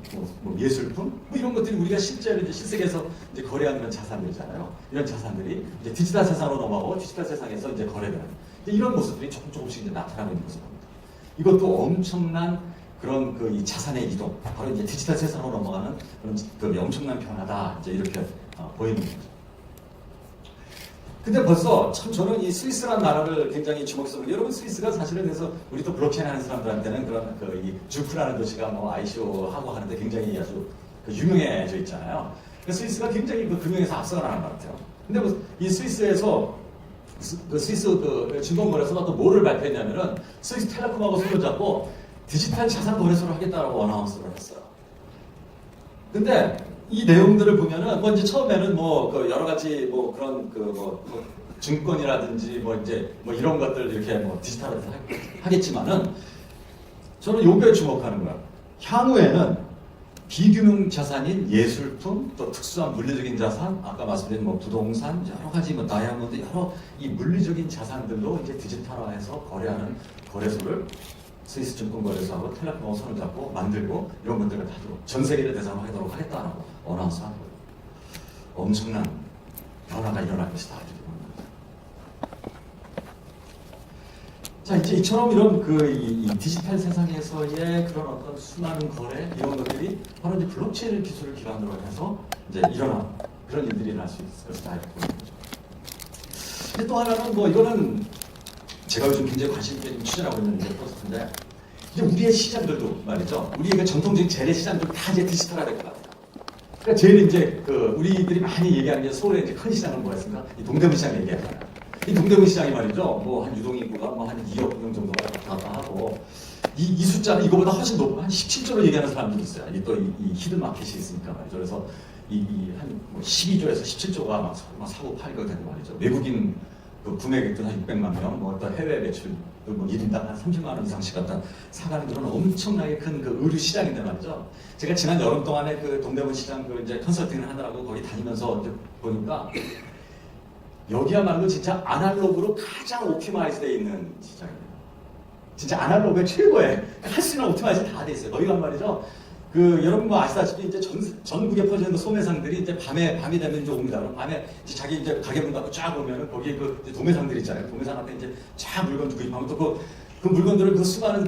예술품, 이런 것들이 우리가 실제로 이제 실세계에서 이제 거래하는 그런 자산들이잖아요. 이런 자산들이 이제 디지털 세상으로 넘어가고 디지털 세상에서 이제 거래되는 이런 모습들이 조금씩 이제 나타나고 있는 모습입니다. 이것도 엄청난 그런 이 자산의 이동, 바로 이제 디지털 세상으로 넘어가는 그런 엄청난 변화다 이제 이렇게 보이는 거죠. 근데 벌써 참 저는 이 스위스라는 나라를 굉장히 주목스럽게 여러분 스위스가 사실은 그래서 우리 또 블록체인 하는 사람들한테는 그런 이 주크라는 도시가 뭐 ICO 하고 하는데 굉장히 아주 유명해져 있잖아요. 스위스가 굉장히 금융에서 앞서가 나는 것 같아요. 근데 이 스위스에서 스위스 증권거래소가 또 뭐를 발표했냐면은 스위스 텔레콤하고 손을 잡고 디지털 자산 거래소를 하겠다라고 어나운스를 했어요. 근데 이 내용들을 보면은 뭐 이제 처음에는 뭐 그 여러 가지 뭐 그런 뭐 증권이라든지 뭐 이제 뭐 이런 것들 이렇게 뭐 디지털화해서 하겠지만은 저는 요거에 주목하는 거야. 향후에는 비금융 자산인 예술품, 또 특수한 물리적인 자산, 아까 말씀드린 뭐 부동산, 여러 가지 뭐 다이아몬드, 여러 이 물리적인 자산들로 이제 디지털화해서 거래하는 거래소를 스위스 증권거래소하고 텔레콤하고 손을 잡고 만들고 이런 것들을 하도록 전 세계를 대상으로 하도록 하겠다라고 어나운스한 거예요. 엄청난 변화가 일어날 것이다 이렇게 봅니다. 자 이제 이처럼 이런 이 디지털 세상에서의 그런 어떤 수많은 거래 이런 것들이 바로 이제 블록체인 기술을 기반으로 해서 이제 일어난 그런 일들이 일어날 수 있을 것이다 이렇게 보는 거죠. 근데 또 하나는 뭐 이거는 제가 요즘 굉장히 관심 있게 좀 추진하고 있는 프로젝트인데 이제 우리의 시장들도 말이죠. 우리의 전통적인 재래 시장들 다 이제 디지털화 될 것 같아요. 그러니까 제일 이제 우리들이 많이 얘기하는 게 서울의 이제 큰 시장은 뭐가 있습니까? 이 동대문 시장 얘기하잖아요. 이 동대문 시장이 말이죠. 뭐 한 유동 인구가 뭐 한 2억 명 정도가 왔다 하고 이 숫자는 이거보다 훨씬 높고 한 17조로 얘기하는 사람들이 있어요. 이 히든 마켓이 있으니까 말이죠. 그래서 한 12조에서 17조가 막 사고 팔고 되는 말이죠. 외국인 구매객들 한 600만 명, 뭐 또 해외 매출 뭐 1인당 한 30만 원 이상씩 갖다 사가는 그런 엄청나게 큰 의류 시장인데 말이죠. 제가 지난 여름 동안에 동대문 시장 이제 컨설팅을 하느라고 거기 다니면서 이제 보니까 여기야말로 진짜 아날로그로 가장 오피마이즈되어 있는 시장입니다. 진짜 아날로그의 최고의 할 수 있는 오피마이즈 다 돼 있어요. 여기가 말이죠. 여러분 뭐 아시다시피 이제 전국에 퍼지는 소매상들이 이제 밤이 되면 이제 옵니다. 그럼 밤에 이제 자기 이제 가게 문 닫고 쫙 오면은 거기에 이제 도매상들 있잖아요. 도매상한테 이제 쫙 물건 주고 입하면 또 그 물건들을 수많은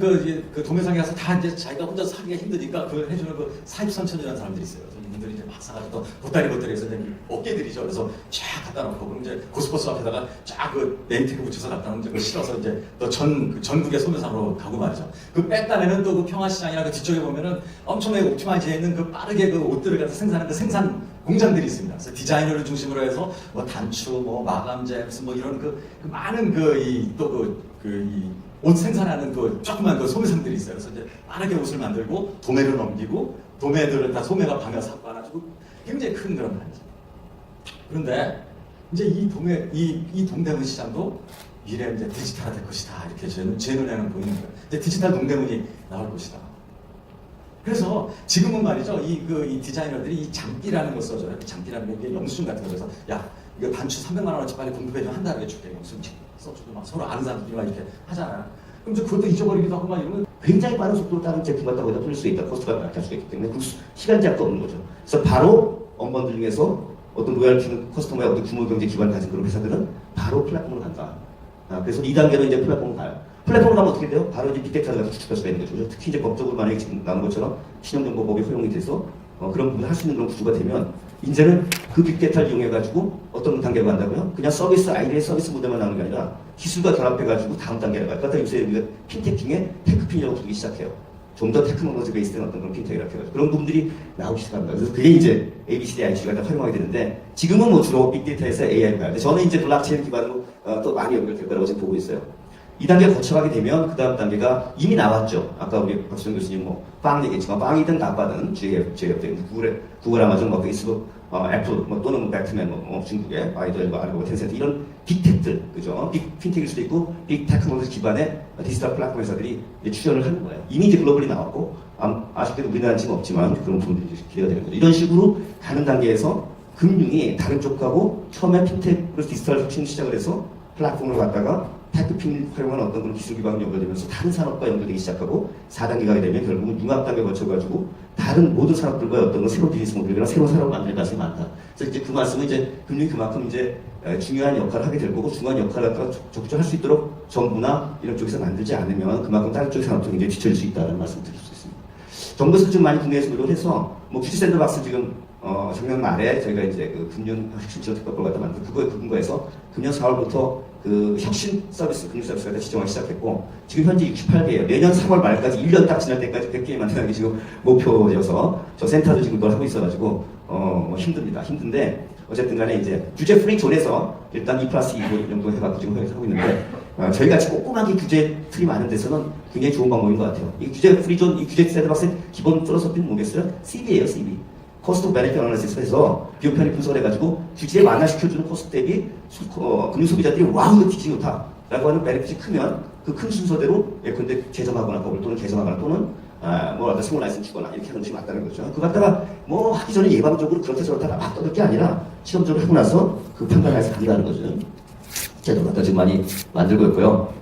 도매상에 가서 다 이제 자기가 혼자 사기가 힘드니까 그걸 해주는 사입선천이라는 사람들이 있어요. 이분들이 이제 막 사가지고 또 보따리에서 이제 어깨들이죠. 그래서 쫙 갖다 놓고 그럼 이제 고스포츠 앞에다가 쫙 네임태그 붙여서 갖다 놓으면 그걸 실어서 이제 또 전국의 소매상으로 가고 말이죠. 뺐다내는 또 평화시장이나 뒤쪽에 보면은 엄청나게 옵티마이즈해 있는 빠르게 옷들을 갖다 생산하는 생산 공장들이 있습니다. 그래서 디자이너를 중심으로 해서 뭐 단추, 뭐 마감재, 무슨 뭐 이런 많은 옷 생산하는 조그만 소매상들이 있어요. 그래서 이제 빠르게 옷을 만들고 도매를 넘기고 도매들은 다 소매가 방에 사고 안아주고 굉장히 큰 그런 단지. 그런데 이제 이 동대문 시장도 미래 이제 디지털화 될 것이다 이렇게 제 눈에는 보이는 거예요. 이제 디지털 동대문이 나올 것이다. 그래서 지금은 말이죠. 이 디자이너들이 이 장비라는 걸 써줘요. 장비라는 게 영수증 같은 거. 그래서 야 이거 단추 300만 원어치 빨리 공급해주면 한 달에 줄게. 영수증 써주고 막 서로 아는 사람들이 막 이렇게 하잖아요. 그럼 이제 그것도 잊어버리기도 하고 막 이러면 굉장히 빠른 속도로 다른 제품 갖다 거기다 돌릴 수 있다. 코스트가 낮게 할 수가 있기 때문에 시간 제약도 없는 거죠. 그래서 바로 업무들 중에서 어떤 로얄티는 커스터머의 어떤 규모 경제 기반을 가진 그런 회사들은 바로 플랫폼으로 간다. 그래서 2단계로 이제 플랫폼으로 가요. 플랫폼으로 가면 어떻게 돼요? 바로 이제 빅데이터를 가지고 추측할 수가 있는 거죠. 특히 이제 법적으로 만약에 지금 나온 것처럼 신용정보법이 허용이 돼서 그런 부분을 할 수 있는 그런 구조가 되면 이제는 그 빅데이터를 이용해가지고 어떤 단계로 간다고요? 그냥 서비스, 아이디의 서비스 모델만 나오는 게 아니라 기술과 결합해가지고 다음 단계로 가요. 그러니까 요새 우리가 핀텍 중에 테크핀이라고 부르기 시작해요. 좀 더 테크놀로지 베이스된 어떤 그런 핀텍이라고 해가지고 그런 부분들이 나오기 시작합니다. 그래서 그게 이제 ABCD, IC가 다 활용하게 되는데 지금은 뭐 주로 빅데이터에서 AI로 가요. 저는 이제 블록체인 기반으로 또 많이 연결될 거라고 지금 보고 있어요. 2단계 거쳐가게 되면 그 다음 단계가 이미 나왔죠. 아까 우리 박수정 교수님 빵 얘기했지만 빵이든 나빠든 GF든 구글, 아마존, 페이스북, 애플, 또는 배트맨, 중국의 아이돌, 알고, 텐센트 이런 빅텍들, 그죠? 핀텍일 수도 있고 빅 테크놀로지 기반의 디지털 플랫폼 회사들이 출연을 하는 거예요. 이미 이제 글로벌이 나왔고 아쉽게도 우리나라는 지금 없지만 그런 부분들이 기대가 되는 거죠. 이런 식으로 가는 단계에서 금융이 다른 쪽하고 처음에 핀텍으로 디지털 혁신 시작을 해서 플랫폼으로 갔다가 테크핀 활용한 어떤 그런 기술 기반으로 연결되면서 다른 산업과 연결되기 시작하고 4단계 가게 되면 결국은 융합 단계 거쳐가지고 다른 모든 산업들과 어떤 새로운 비즈니스 모델이나 새로운 산업을 만들 가능성이 많다. 그래서 이제 그 말씀은 이제 금융이 그만큼 이제 중요한 역할을 하게 될 거고 중요한 역할을 갖다가 적극적으로 할 수 있도록 정부나 이런 쪽에서 만들지 않으면 그만큼 다른 쪽의 산업도 굉장히 뒤처질 수 있다는 말씀을 드릴 수 있습니다. 정부에서 좀 많이 국내에서 노력을 해서 퓨처 샌드박스 지금 작년 말에 저희가 이제 금융 혁신 지원 특별법을 갖다 만들고 그거에 근거해서 금년 4월부터 혁신 서비스, 금융 서비스가 지정하기 시작했고 지금 현재 68개예요. 내년 3월 말까지 1년 딱 지날 때까지 100개 만드는 게 지금 목표여서 저 센터도 지금 그걸 하고 있어가지고 힘듭니다. 힘든데 어쨌든 간에 이제 규제 프리 존에서 일단 2+2 정도 해갖고 지금 하고 있는데 저희가 지금 꼼꼼하게 규제 틀이 많은 데서는 굉장히 좋은 방법인 것 같아요. 이 규제 프리 존, 이 규제 샌드박스의 기본 필로소피는 뭐겠어요? CB예요, CB. 코스트 베네핏 어널리시스 해서 비용 편익 분석을 해가지고 규제에 완화시켜주는 코스트 대비 금융 소비자들이 와우 이거 뒤지기 좋다라고 하는 베네핏이 크면 그 큰 순서대로 예컨대 개정하거나 법을 또는 개정하거나 또는 뭐 스몰 라이센스 주거나 이렇게 하는 것이 맞다는 거죠. 그거 갖다가 뭐 하기 전에 예방적으로 그렇다 저렇다 막 떠들 게 아니라 실험적으로 하고 나서 그 판단을 해서 한다는 거죠. 제도 갖다 지금 많이 만들고 있고요.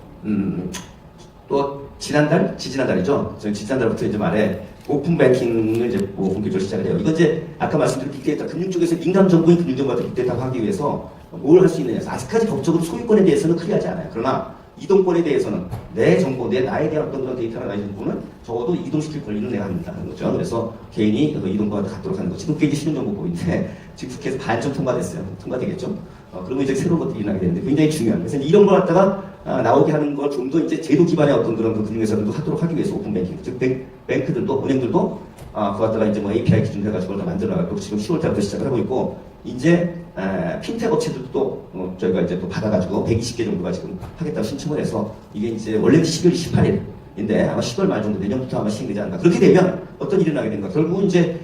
또 지지난달이죠. 저희 지난달부터 이제 말에 오픈 뱅킹을 이제 뭐 본격적으로 시작을 해요. 이건 이제 아까 말씀드린 빅데이터 금융 쪽에서 민감 정보인 금융 정보 같은 빅데이터 하기 위해서 뭘 할 수 있느냐. 아직까지 법적으로 소유권에 대해서는 클리어하지 않아요. 그러나 이동권에 대해서는 내 정보, 나에 대한 어떤 그런 데이터나 나의 정보는 적어도 이동시킬 권리는 내가 합니다는 거죠. 그래서 개인이 이동권을 갖도록 하는 거. 지금 그게 이제 신용정보법인데 지금 국회에서 반쯤 통과됐어요. 통과되겠죠. 그러면 이제 새로운 것들이 일어나게 되는데 굉장히 중요한. 그래서 이런 걸 갖다가 나오게 하는 걸 좀 더 이제 제도 기반의 어떤 그런 그 금융회사들도 하도록 하기 위해서 오픈 뱅킹, 즉 뱅크들도 은행들도 그거 갖다가 이제 뭐 API 기준 해가지고 그걸 다 만들어가지고 지금 10월 달부터 시작을 하고 있고 이제 핀텍 업체들도 저희가 이제 또 받아가지고 120개 정도가 지금 하겠다고 신청을 해서 이게 이제 원래는 12월 18일인데 아마 10월 말 정도 내년부터 아마 시행되지 않을까. 그렇게 되면 어떤 일이 나게 되는가. 결국은 이제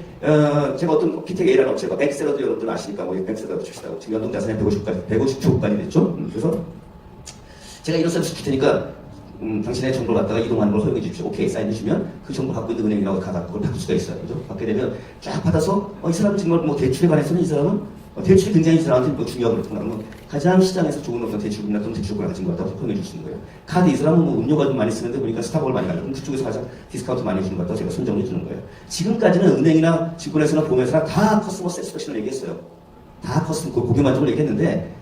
제가 어떤 핀텍 A라는 업체가 백셀러도 여러분들 아시니까 뭐 뱅크셀러도 출시하고 지금 연동자산이 150조까지 됐죠. 그래서 제가 이런 서비스 줄 테니까 당신의 정보를 갖다가 이동하는 걸 허용해 주십시오. 오케이, 사인해 주면 그 정보를 갖고 있는 은행이라고 가서 그걸 바꿀 수가 있어요. 그죠? 받게 되면 쫙 받아서 이 사람은 정말 뭐 대출에 관해서는 이 사람은 대출이 굉장히 이 사람한테 뭐 중요하고 그렇구나. 가장 시장에서 좋은 어떤 대출금이나 또는 대출을 가진 것 같다고 허용해 주시는 거예요. 카드 이 사람은 뭐 음료가 좀 많이 쓰는데 보니까 스타벅을 많이 가죠. 그럼 그쪽에서 가장 디스카운트 많이 해주는 것 같다고 제가 선정해 주는 거예요. 지금까지는 은행이나 증권회사나 보험회사나 다 커스터머 세티스팩션을 얘기했어요. 다 커스터머 고객 만족을 얘기했는데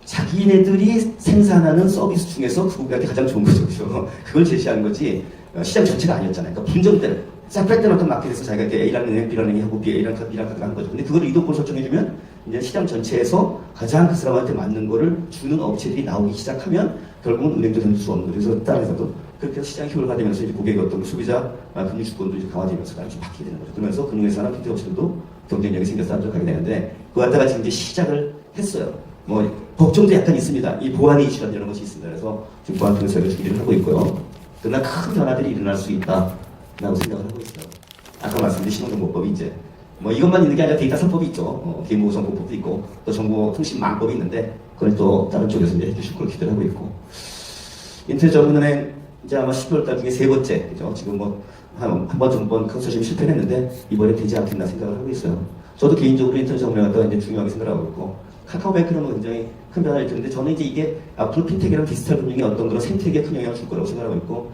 자기네들이 생산하는 서비스 중에서 그 고객한테 가장 좋은 거죠. 그걸 제시하는 거지 시장 전체가 아니었잖아요. 그러니까 분점대로 세퍼레이트 어떤 마켓에서 자기가 이렇게 A라는 은행, B라는 은행이 하고 B라는 카드를 한 거죠. 근데 그걸 이동권 설정해주면 이제 시장 전체에서 가장 그 사람한테 맞는 거를 주는 업체들이 나오기 시작하면 결국은 은행도 견딜 수 없는 거죠. 그래서 따라서도 그렇게 해서 시장이 효율화 되면서 이제 고객의 어떤 소비자 금융 주권도 이제 강화되면서 좀 바뀌게 되는 거죠. 그러면서 금융회사나 핀텍 업체들도 경쟁력이 생겨서 안정하게 되는데 그거 갖다가 지금 이제 시작을 했어요. 뭐 걱정도 약간 있습니다. 이 보안의 이슈라는 이런 것이 있습니다. 그래서 지금 보안 통해서 준비를 하고 있고요. 그러나 큰 변화들이 일어날 수 있다라고 생각을 하고 있어요. 아까 말씀드린 신용정보법이 이제 뭐 이것만 있는 게 아니라 데이터 3법이 있죠. 개인보호선고법도 있고 또 정보통신망법이 있는데 그걸 또 다른 쪽에서 이제 해주실 걸 기대를 하고 있고 인텔전문은행 이제 아마 12월 달 중에 세 번째 그죠? 지금 뭐 한 번 정도 컨소시엄 실패했는데 이번에 되지 않겠나 생각을 하고 있어요. 저도 개인적으로 인텔전문은행 갖다가 이제 중요하게 생각하고 있고 카카오뱅크는 굉장히 큰 변화를 일으켰는데 저는 이제 이게 앞으로 핀텍이랑 디지털 금융의 어떤 그런 생태계에 큰 영향을 줄 거라고 생각하고 있고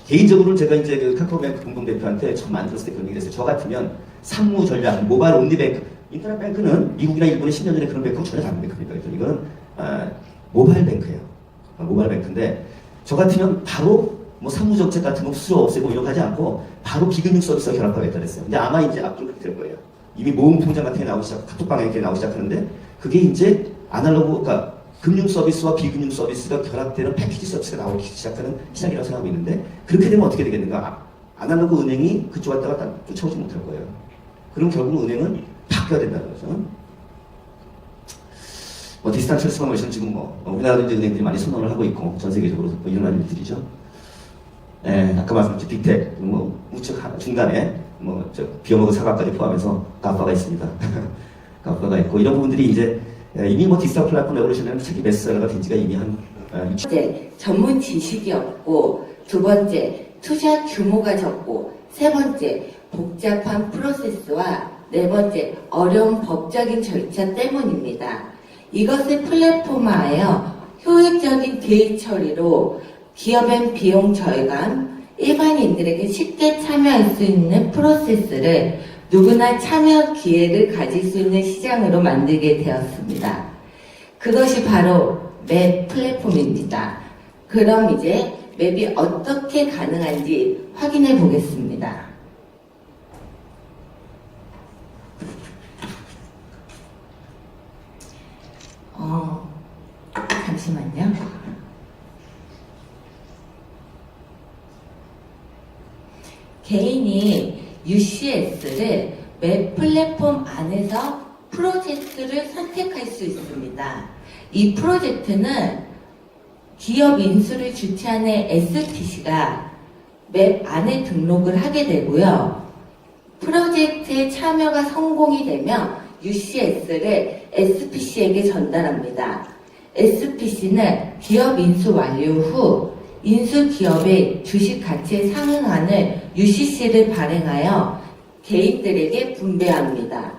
개인적으로는 제가 이제 그 카카오뱅크 공동대표한테 처음 만들었을 때 그런 얘기를 했어요. 저 같으면 상무 전략, 모바일 온리뱅크, 인터넷 뱅크는 미국이나 일본의 10년 전에 그런 뱅크는 전혀 다른 뱅크입니다. 이거는 모바일 뱅크예요. 모바일 뱅크인데 저 같으면 바로 뭐 상무정책 같은 거 수수료 없애고 이런 거 하지 않고 바로 비금융 서비스와 결합하겠다 그랬어요. 근데 아마 이제 앞으로 그렇게 될 거예요. 이미 모금 통장 같은 게 나오기 시작, 카톡방에 이렇게 나오기 시작하는데 그게 이제 아날로그, 그러니까 금융 서비스와 비금융 서비스가 결합되는 패키지 서비스가 나오기 시작하는 시작이라고 생각하고 있는데 그렇게 되면 어떻게 되겠는가? 아날로그 은행이 그쪽 갔다가 쫓아오지 못할 거예요. 그럼 결국 은행은 바뀌어야 된다는 거죠. 뭐 디지털 트랜스포메이션 지금 뭐 우리나라도 이제 은행들이 많이 선언을 하고 있고 전 세계적으로 뭐 일어나는 일들이죠. 아까 말씀드린 빅텍 뭐 우측 중간에 뭐 비어먹은 사과까지 포함해서 가파가 있습니다. 가파가 있고 이런 부분들이 이제 이미 뭐 디지털 플랫폼 레볼루션이라는 책이 베스트셀러가 된 지가 이미 한 첫 번째, 전문 지식이 없고, 두 번째, 투자 규모가 적고, 세 번째, 복잡한 프로세스와 네 번째, 어려운 법적인 절차 때문입니다. 이것을 플랫폼화하여 효율적인 개입 처리로 기업의 비용 절감, 일반인들에게 쉽게 참여할 수 있는 프로세스를 누구나 참여 기회를 가질 수 있는 시장으로 만들게 되었습니다. 그것이 바로 맵 플랫폼입니다. 그럼 이제 맵이 어떻게 가능한지 확인해 보겠습니다. 잠시만요. 개인이 UCS를 웹 플랫폼 안에서 프로젝트를 선택할 수 있습니다. 이 프로젝트는 기업 인수를 주최하는 STC가 웹 안에 등록을 하게 되고요. 프로젝트에 참여가 성공이 되면 UCS를 SPC에게 전달합니다. SPC는 기업 인수 완료 후 인수 기업의 주식 가치에 상응하는 UCC를 발행하여 개인들에게 분배합니다.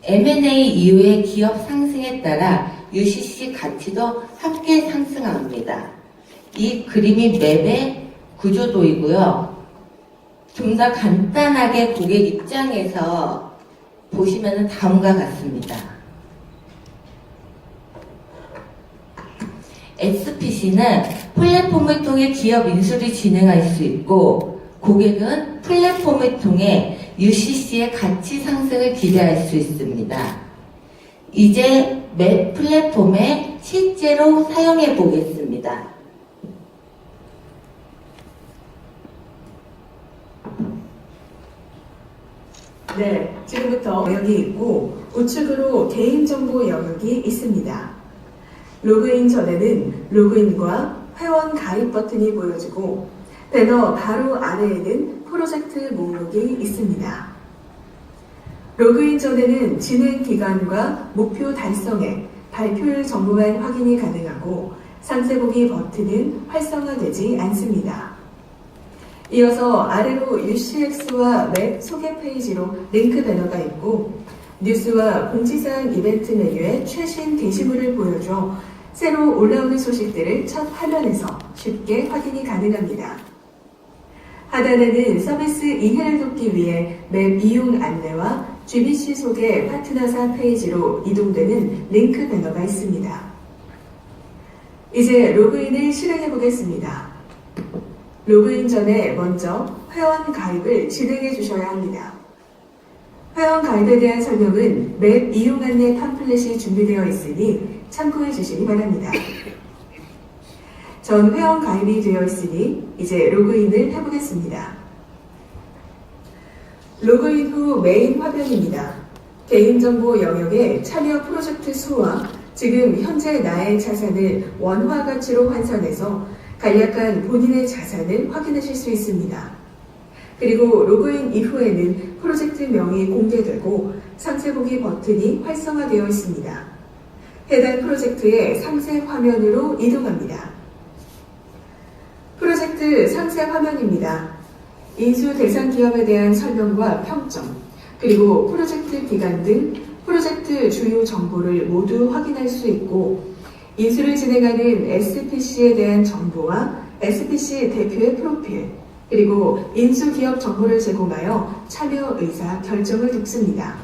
M&A 이후의 기업 상승에 따라 UCC 가치도 함께 상승합니다. 이 그림이 맵의 구조도이고요. 좀 더 간단하게 고객 입장에서 보시면 다음과 같습니다. SPC는 플랫폼을 통해 기업 인수를 진행할 수 있고 고객은 플랫폼을 통해 UCC의 가치 상승을 기대할 수 있습니다. 이제 맵 플랫폼에 실제로 사용해 보겠습니다. 네, 지금부터 영역이 있고 우측으로 개인정보 영역이 있습니다. 로그인 전에는 로그인과 회원 가입 버튼이 보여지고 배너 바로 아래에는 프로젝트 목록이 있습니다. 로그인 전에는 진행 기간과 목표 달성액, 발표일 정보만 확인이 가능하고 상세 보기 버튼은 활성화되지 않습니다. 이어서 아래로 UCX와 맵 소개 페이지로 링크 배너가 있고 뉴스와 공지사항 이벤트 메뉴에 최신 게시물을 보여줘 새로 올라오는 소식들을 첫 화면에서 쉽게 확인이 가능합니다. 하단에는 서비스 이해를 돕기 위해 맵 이용 안내와 GBC 소개 파트너사 페이지로 이동되는 링크 배너가 있습니다. 이제 로그인을 실행해 보겠습니다. 로그인 전에 먼저 회원 가입을 진행해 주셔야 합니다. 회원 가입에 대한 설명은 맵 이용 안내 팜플렛이 준비되어 있으니 참고해 주시기 바랍니다. 전 회원 가입이 되어 있으니 이제 로그인을 해보겠습니다. 로그인 후 메인 화면입니다. 개인정보 영역에 참여 프로젝트 수와 지금 현재 나의 자산을 원화 가치로 환산해서 간략한 본인의 자산을 확인하실 수 있습니다. 그리고 로그인 이후에는 프로젝트 명이 공개되고 상세 보기 버튼이 활성화되어 있습니다. 해당 프로젝트의 상세 화면으로 이동합니다. 프로젝트 상세 화면입니다. 인수 대상 기업에 대한 설명과 평점, 그리고 프로젝트 기간 등 프로젝트 주요 정보를 모두 확인할 수 있고 인수를 진행하는 SPC에 대한 정보와 SPC 대표의 프로필, 그리고 인수 기업 정보를 제공하여 참여 의사 결정을 돕습니다.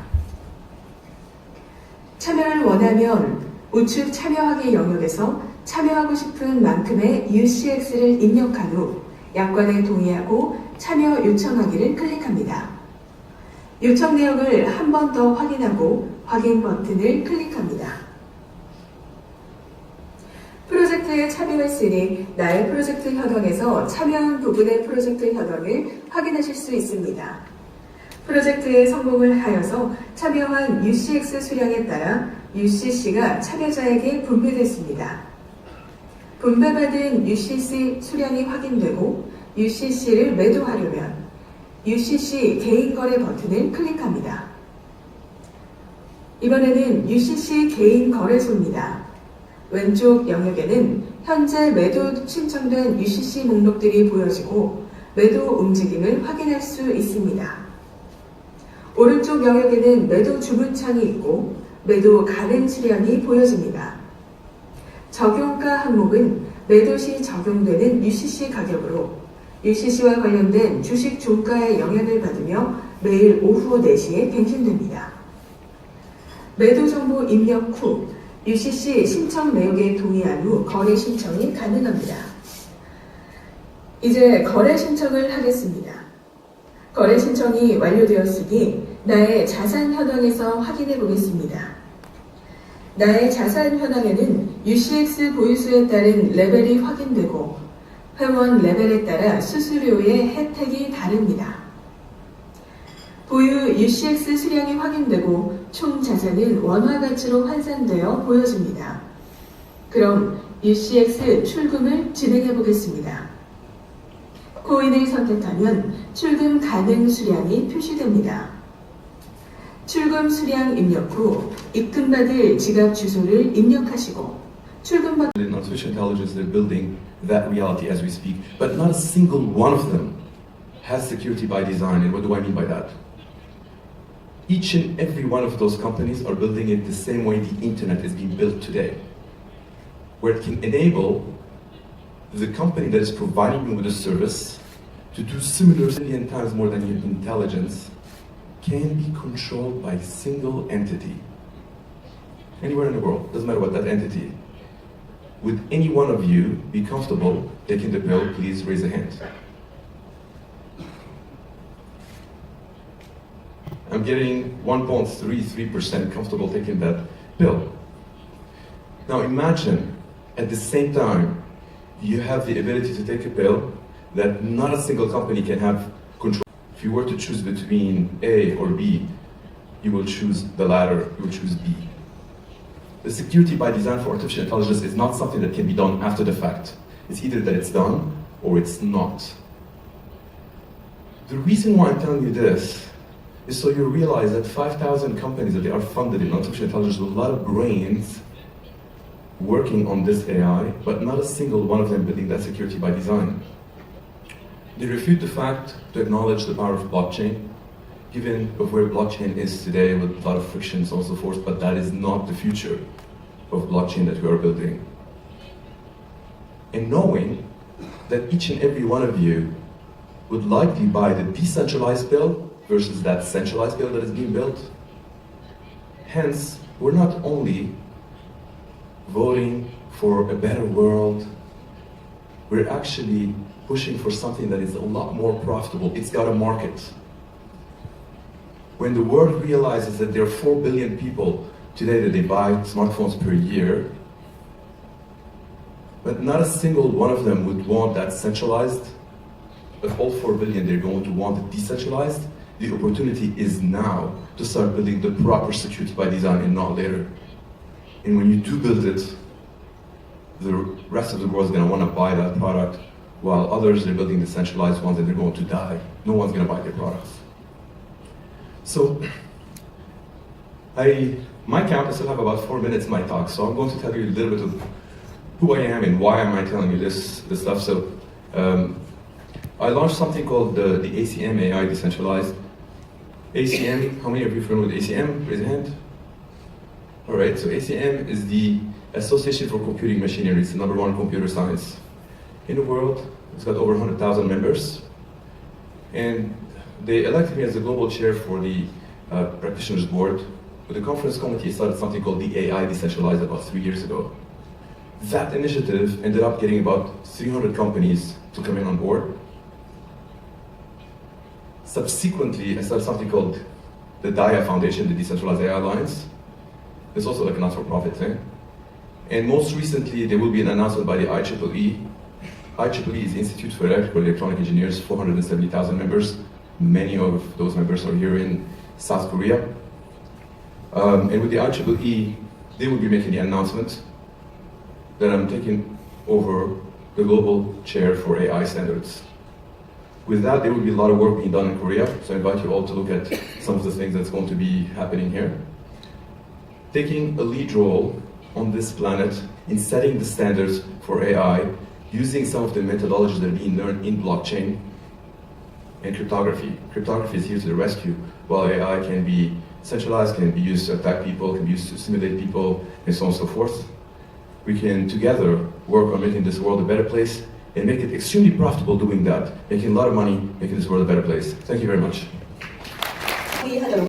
참여를 원하면 우측 참여하기 영역에서 참여하고 싶은 만큼의 UCX를 입력한 후 약관에 동의하고 참여 요청하기를 클릭합니다. 요청 내역을 한 번 더 확인하고 확인 버튼을 클릭합니다. 프로젝트에 참여했으니 나의 프로젝트 현황에서 참여한 부분의 프로젝트 현황을 확인하실 수 있습니다. 프로젝트에 성공을 하여서 참여한 UCX 수량에 따라 UCC가 참여자에게 분배됐습니다. 분배받은 UCC 수량이 확인되고 UCC를 매도하려면 UCC 개인 거래 버튼을 클릭합니다. 이번에는 UCC 개인 거래소입니다. 왼쪽 영역에는 현재 매도 신청된 UCC 목록들이 보여지고 매도 움직임을 확인할 수 있습니다. 오른쪽 영역에는 매도 주문창이 있고 매도 가능 수량이 보여집니다. 적용가 항목은 매도 시 적용되는 UCC 가격으로 UCC와 관련된 주식 종가에 영향을 받으며 매일 오후 4시에 갱신됩니다. 매도 정보 입력 후 UCC 신청 내역에 동의한 후 거래 신청이 가능합니다. 이제 거래 신청을 하겠습니다. 거래 신청이 완료되었으니 나의 자산 현황에서 확인해 보겠습니다. 나의 자산 현황에는 UCX 보유수에 따른 레벨이 확인되고 회원 레벨에 따라 수수료의 혜택이 다릅니다. 보유 UCX 수량이 확인되고 총 자산은 원화 가치로 환산되어 보여집니다. 그럼 UCX 출금을 진행해 보겠습니다. 코인을 선택하면 출금 가능 수량이 표시됩니다. 출금 수량 입력 후 입금받을 지갑 주소를 입력하시고 출금받 In artificial intelligence, they're building that reality as we speak, but not a single one of them has security by design. And what do I mean by that? Each and every one of those companies are building it the same way the internet is being built today, where it can enable the company that is providing you with a service to do similar million times more than your intelligence can be controlled by a single entity. Anywhere in the world, doesn't matter what that entity. Would any one of you be comfortable taking the pill? Please raise a hand. I'm getting 1.33% comfortable taking that pill. Now imagine at the same time you have the ability to take a pill that not a single company can have control. If you were to choose between A or B, you will choose the latter, you will choose B. The security by design for artificial intelligence is not something that can be done after the fact. It's either that it's done or it's not. The reason why I'm telling you this is so you realize that 5,000 companies that they are funded in artificial intelligence with a lot of brains working on this AI, but not a single one of them building that security by design. They refute the fact to acknowledge the power of blockchain, given of where blockchain is today with a lot of frictions and so forth, but that is not the future of blockchain that we are building. And knowing that each and every one of you would likely buy the decentralized bill versus that centralized bill that is being built. Hence, we're not only voting for a better world, we're actually pushing for something that is a lot more profitable. It's got a market. When the world realizes that there are 4 billion people today that they buy smartphones per year, but not a single one of them would want that centralized, but all 4 billion, they're going to want it decentralized. The opportunity is now to start building the proper security by design and not later. And when you do build it, the rest of the world is going to want to buy that product, while others, they're building the centralized ones and they're going to die. No one's going to buy their products. So, my count, I still have about 4 minutes in my talk, so I'm going to tell you a little bit of who I am and why am I telling you this stuff. So, I launched something called the ACM AI Decentralized. ACM, how many of you are familiar with ACM? Raise a hand. All right, so ACM is the Association for Computing Machinery. It's the #1 computer science in the world. It's got over 100,000 members. And they elected me as the global chair for the practitioners board. But the conference committee started something called the AI Decentralized about 3 years ago. That initiative ended up getting about 300 companies to come in on board. Subsequently, I started something called the DAIA Foundation, the Decentralized AI Alliance. It's also like a not-for-profit thing. And most recently, there will be an announcement by the IEEE. IEEE is the Institute for Electrical and Electronic Engineers, 470,000 members. Many of those members are here in South Korea. And with the IEEE, they will be making the announcement that I'm taking over the global chair for AI standards. With that, there will be a lot of work being done in Korea, so I invite you all to look at some of the things that's going to be happening here. Taking a lead role on this planet in setting the standards for AI, using some of the methodologies that are being learned in blockchain and cryptography. Cryptography is here to the rescue, while AI can be centralized, can be used to attack people, can be used to simulate people, and so on and so forth. We can together work on making this world a better place and make it extremely profitable doing that, making a lot of money, making this world a better place. Thank you very much.